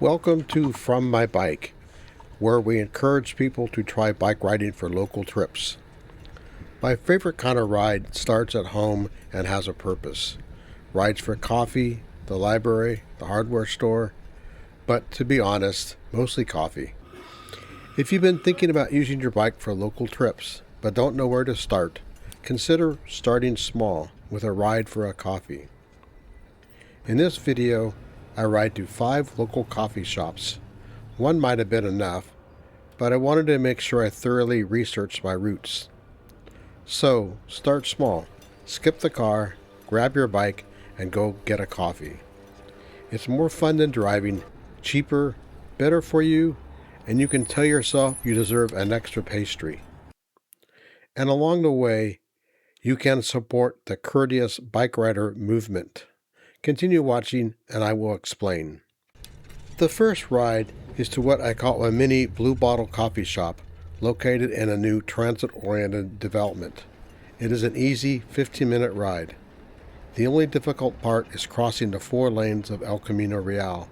Welcome to From My Bike, where we encourage people to try bike riding for local trips. My favorite kind of ride starts at home and has a purpose. Rides for coffee, the library, the hardware store, but to be honest, mostly coffee. If you've been thinking about using your bike for local trips, but don't know where to start, consider starting small with a ride for a coffee. In this video, I ride to 5 local coffee shops. One might have been enough, but I wanted to make sure I thoroughly researched my routes. So, start small. Skip the car, grab your bike, and go get a coffee. It's more fun than driving, cheaper, better for you, and you can tell yourself you deserve an extra pastry. And along the way, you can support the courteous bike rider movement. Continue watching and I will explain. The first ride is to what I call a mini Blue Bottle coffee shop located in a new transit-oriented development. It is an easy 15-minute ride. The only difficult part is crossing the 4 lanes of El Camino Real,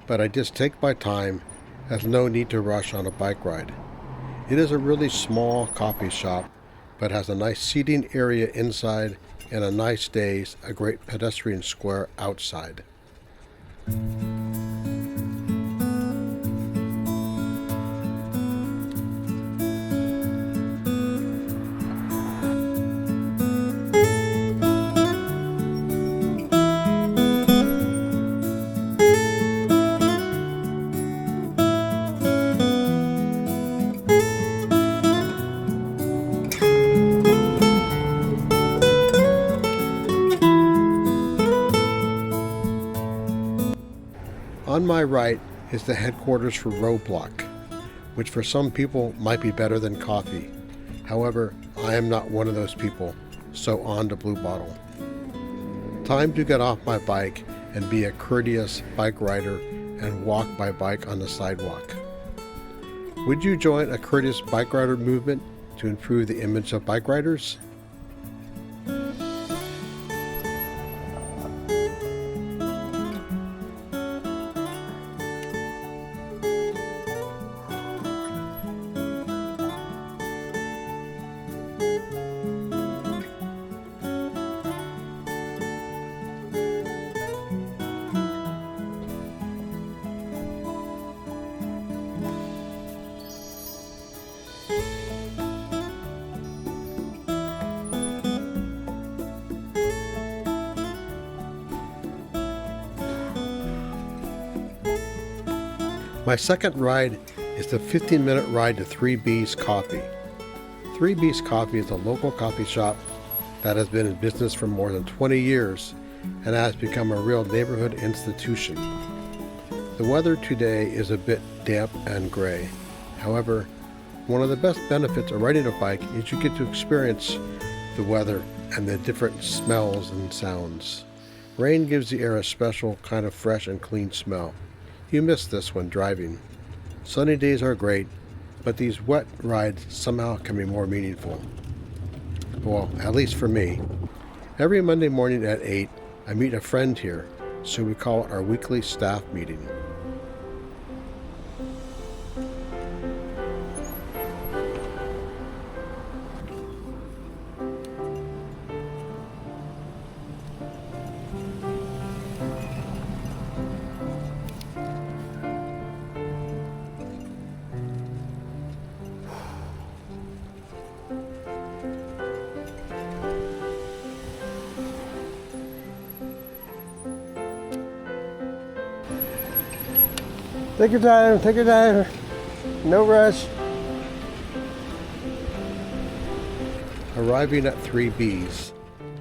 but I just take my time as no need to rush on a bike ride. It is a really small coffee shop, but has a nice seating area inside and on nice days, a great pedestrian square outside. On my right is the headquarters for Roadblock, which for some people might be better than coffee. However, I am not one of those people, so on to Blue Bottle. Time to get off my bike and be a courteous bike rider and walk my bike on the sidewalk. Would you join a courteous bike rider movement to improve the image of bike riders? My second ride is the 15-minute ride to 3B's Coffee. 3B's Coffee is a local coffee shop that has been in business for more than 20 years and has become a real neighborhood institution. The weather today is a bit damp and gray. However, one of the best benefits of riding a bike is you get to experience the weather and the different smells and sounds. Rain gives the air a special kind of fresh and clean smell. You miss this when driving. Sunny days are great, but these wet rides somehow can be more meaningful. Well, at least for me. Every Monday morning at 8, I meet a friend here, so we call it our weekly staff meeting. Take your time, no rush. Arriving at 3B's.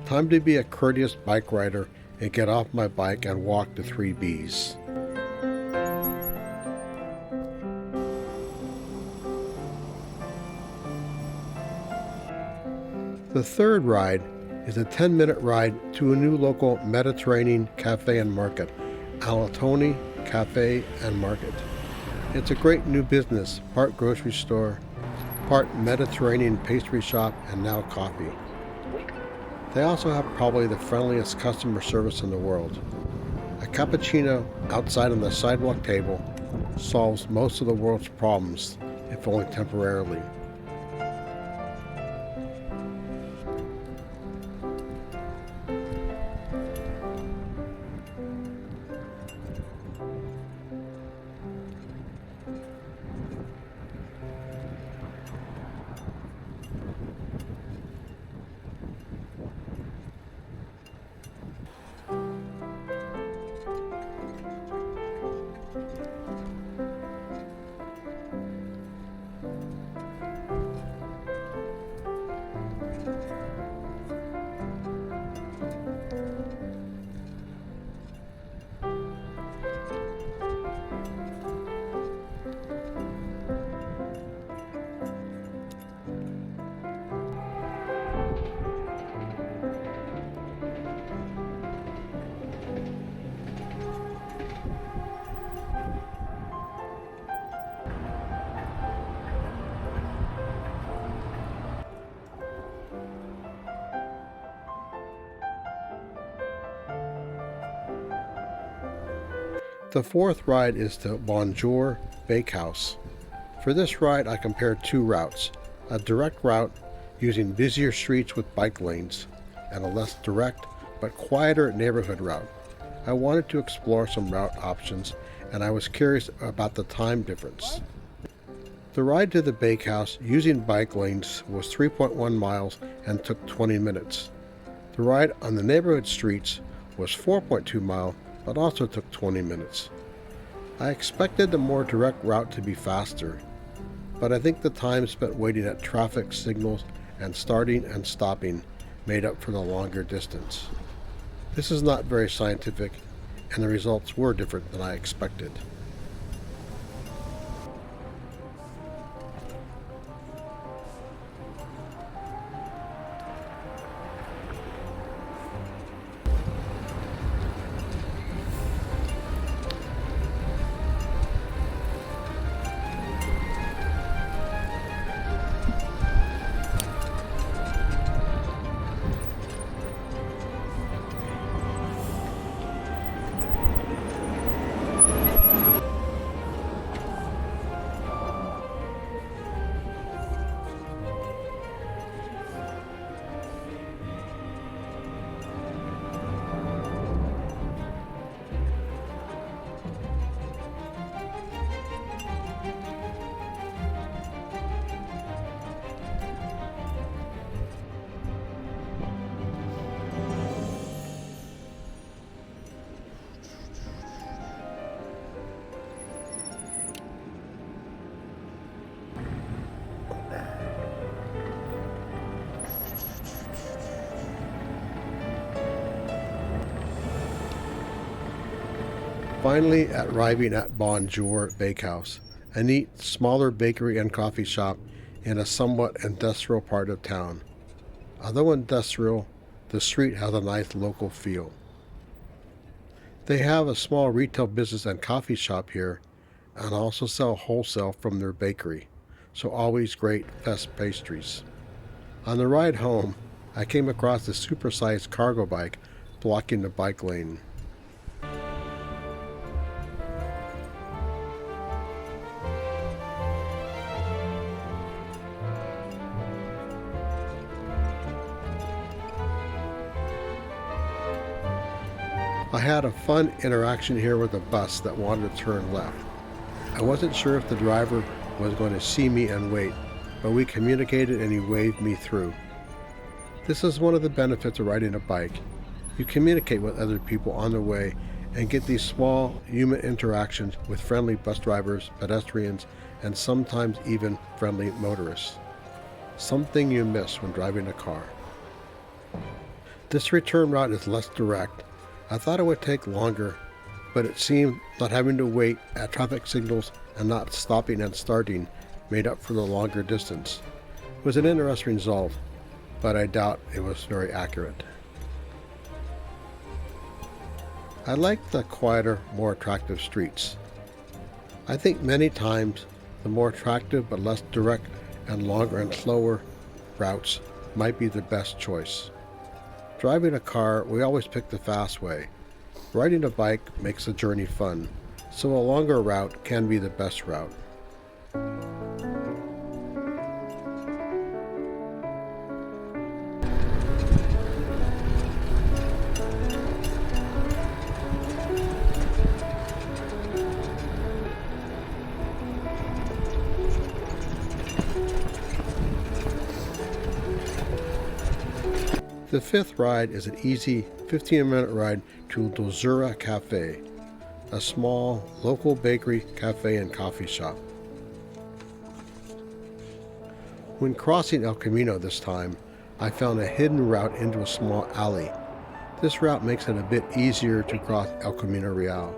Time to be a courteous bike rider and get off my bike and walk to 3B's. The third ride is a 10-minute ride to a new local Mediterranean cafe and market, Alatoni Cafe and Market. It's a great new business, part grocery store, part Mediterranean pastry shop, and now coffee. They also have probably the friendliest customer service in the world. A cappuccino outside on the sidewalk table solves most of the world's problems, if only temporarily. The fourth ride is to Bonjour Bakehouse. For this ride, I compared two routes, a direct route using busier streets with bike lanes, and a less direct but quieter neighborhood route. I wanted to explore some route options, and I was curious about the time difference. The ride to the bakehouse using bike lanes was 3.1 miles and took 20 minutes. The ride on the neighborhood streets was 4.2 miles but also took 20 minutes. I expected the more direct route to be faster, but I think the time spent waiting at traffic signals and starting and stopping made up for the longer distance. This is not very scientific, and the results were different than I expected. Finally, arriving at Bonjour Bakehouse, a neat, smaller bakery and coffee shop in a somewhat industrial part of town. Although industrial, the street has a nice local feel. They have a small retail business and coffee shop here, and also sell wholesale from their bakery, so always great fest pastries. On the ride home, I came across a supersized cargo bike blocking the bike lane. I had a fun interaction here with a bus that wanted to turn left. I wasn't sure if the driver was going to see me and wait, but we communicated and he waved me through. This is one of the benefits of riding a bike. You communicate with other people on the way and get these small human interactions with friendly bus drivers, pedestrians, and sometimes even friendly motorists. Something you miss when driving a car. This return route is less direct. I thought it would take longer, but it seemed not having to wait at traffic signals and not stopping and starting made up for the longer distance. It was an interesting result, but I doubt it was very accurate. I like the quieter, more attractive streets. I think many times the more attractive but less direct and longer and slower routes might be the best choice. Driving a car, we always pick the fast way. Riding a bike makes the journey fun, so a longer route can be the best route. The fifth ride is an easy 15-minute ride to Dulzura Cafe, a small local bakery, cafe, and coffee shop. When crossing El Camino this time, I found a hidden route into a small alley. This route makes it a bit easier to cross El Camino Real.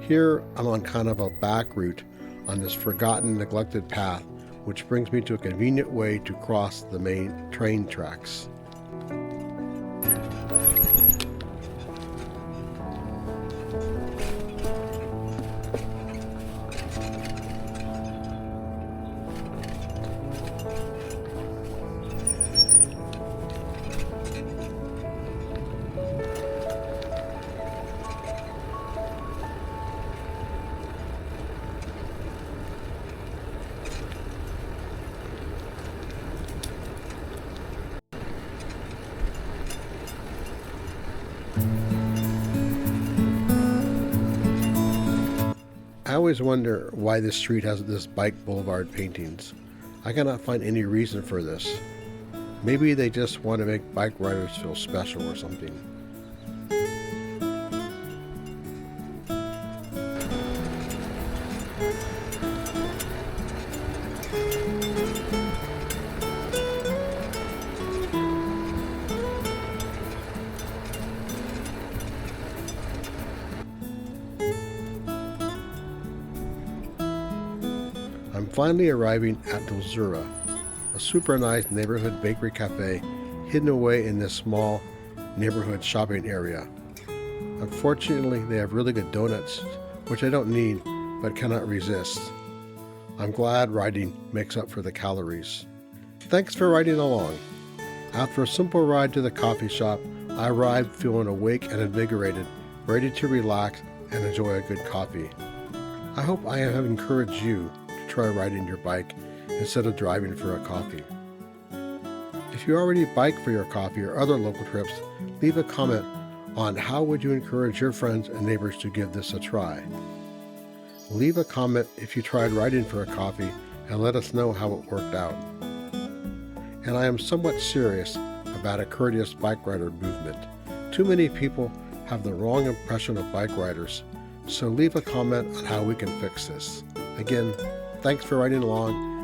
Here I'm on kind of a back route on this forgotten, neglected path, which brings me to a convenient way to cross the main train tracks. I always wonder why this street has this bike boulevard paintings. I cannot find any reason for this. Maybe they just want to make bike riders feel special or something. I'm finally arriving at Dulzura, a super nice neighborhood bakery cafe hidden away in this small neighborhood shopping area. Unfortunately, they have really good donuts, which I don't need but cannot resist. I'm glad riding makes up for the calories. Thanks for riding along. After a simple ride to the coffee shop, I arrived feeling awake and invigorated, ready to relax and enjoy a good coffee. I hope I have encouraged you to try riding your bike instead of driving for a coffee. If you already bike for your coffee or other local trips, leave a comment on how would you encourage your friends and neighbors to give this a try. Leave a comment if you tried riding for a coffee and let us know how it worked out. And I am somewhat serious about a courteous bike rider movement. Too many people have the wrong impression of bike riders, so leave a comment on how we can fix this. Again, thanks for riding along,